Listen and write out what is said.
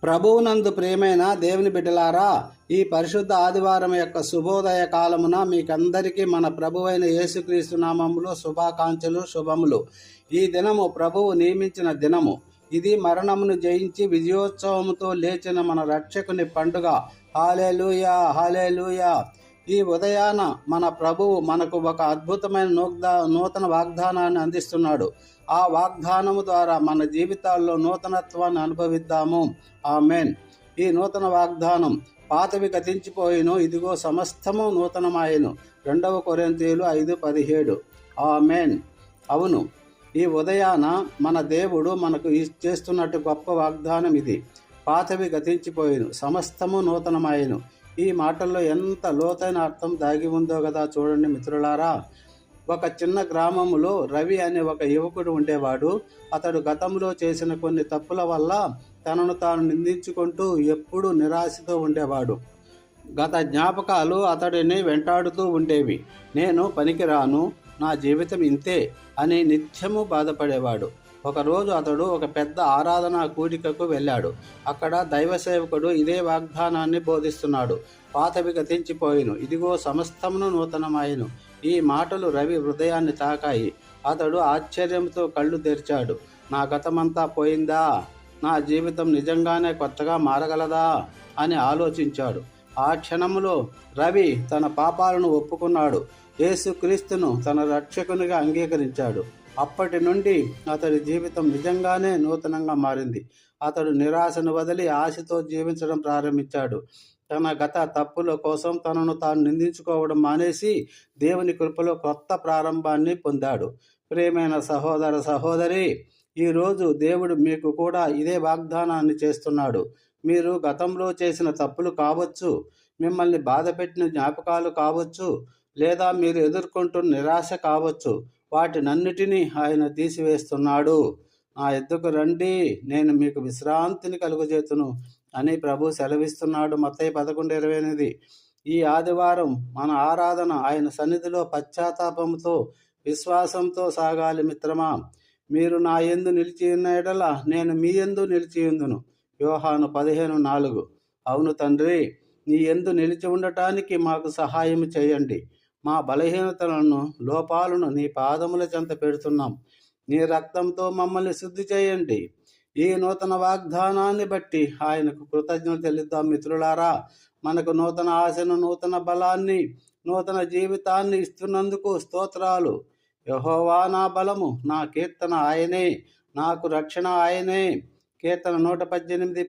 ప్రభువునందు ప్రియమైన దేవుని బిడ్డలారా, ఈ పరిశుద్ధ ఆదివారం యొక్క శుభోదయ కాలమున మీకందరికీ మన ప్రభువైన యేసుక్రీస్తు నామములో శుభాకాంక్షలు, శుభములు. ఈ దినము ప్రభువు నియమించిన దినము. ఇది మరణమును జయించి విజయోత్సవముతో లేచిన మన రక్షకుని పండుగ. హల్లెలూయా, హల్లెలూయా. ఈ ఉదయాన మన ప్రభువు మనకు ఒక అద్భుతమైన నూతన వాగ్దానాన్ని అందిస్తున్నాడు. ఆ వాగ్దానము ద్వారా మన జీవితాల్లో నూతనత్వాన్ని అనుభవిద్దాము. ఆమెన్. ఈ నూతన వాగ్దానం, పాతవి గతించిపోయిను, ఇదిగో సమస్తము నూతనమాయెను. 2 కొరింథీయులు 5:17. ఆమెన్. అవును, ఈ ఉదయాన మన దేవుడు మనకు చేస్తున్నట్టు గొప్ప వాగ్దానం ఇది. పాతవి గతించిపోయిను, సమస్తము నూతనమాయెను. ఈ మాటల్లో ఎంత లోతైన అర్థం దాగి ఉందో కదా చూడండి మిత్రులారా. ఒక చిన్న గ్రామంలో రవి అనే ఒక యువకుడు ఉండేవాడు. అతడు గతంలో చేసిన కొన్ని తప్పుల వల్ల తనను తాను నిందించుకుంటూ ఎప్పుడూ నిరాశతో ఉండేవాడు. గత జ్ఞాపకాలు అతడిని వెంటాడుతూ ఉండేవి. నేను పనికిరాను, నా జీవితం ఇంతే అని నిత్యము బాధపడేవాడు. ఒకరోజు అతడు ఒక పెద్ద ఆరాధనా కూడికకు వెళ్ళాడు. అక్కడ దైవ సేవకుడు ఇదే వాగ్దానాన్ని బోధిస్తున్నాడు. పాతవి గతించిపోయిను, ఇదిగో సమస్తమును నూతనమాయెను. ఈ మాటలు రవి హృదయాన్ని తాకాయి. అతడు ఆశ్చర్యంతో కళ్ళు తెరిచాడు. నా గతమంతా పోయిందా? నా జీవితం నిజంగానే కొత్తగా మారగలదా అని ఆలోచించాడు. ఆ క్షణంలో రవి తన పాపాలను ఒప్పుకున్నాడు. యేసుక్రీస్తును తన రక్షకునిగా అంగీకరించాడు. అప్పటి నుండి అతడి జీవితం నిజంగానే నూతనంగా మారింది. అతడు నిరాశను వదిలి ఆశతో జీవించడం ప్రారంభించాడు. తన గత తప్పుల కోసం తనను తాను నిందించుకోవడం మానేసి దేవుని కృపలో కొత్త ప్రారంభాన్ని పొందాడు. ప్రియమైన సహోదర సహోదరి, ఈరోజు దేవుడు మీకు కూడా ఇదే వాగ్దానాన్ని చేస్తున్నాడు. మీరు గతంలో చేసిన తప్పులు కావచ్చు, మిమ్మల్ని బాధపెట్టిన జ్ఞాపకాలు కావచ్చు, లేదా మీరు ఎదుర్కొంటున్న నిరాశ కావచ్చు. వాటినన్నిటినీ ఆయన తీసివేస్తున్నాడు. నా ఎద్దుకు రండి, నేను మీకు విశ్రాంతిని కలుగజేతును అని ప్రభు సెలవిస్తున్నాడు. మత్తయి 11:28. ఈ ఆదివారం మన ఆరాధన ఆయన సన్నిధిలో పశ్చాత్తాపంతో, విశ్వాసంతో సాగాలి. మిత్రమా, మీరు నా యందు నిలిచి ఉన్న ఎడల నేను మీ యందు నిలిచియుందును. యోహాను 15:4. అవును తండ్రి, నీ యందు నిలిచి ఉండటానికి మాకు సహాయం చేయండి. మా బలహీనతలను, లోపాలను నీ పాదముల చెంత పెడుతున్నాం. నీ రక్తంతో మమ్మల్ని శుద్ధి చేయండి. ఈ నూతన వాగ్దానాన్ని బట్టి ఆయనకు కృతజ్ఞత చెల్లిద్దాం. మిత్రులారా, మనకు నూతన ఆశను, నూతన బలాన్ని, నూతన జీవితాన్ని ఇస్తున్నందుకు స్తోత్రాలు. యెహోవా నా బలము, నా కీర్తన ఆయనే, నాకు రక్షణ ఆయనే. కీర్తన 118,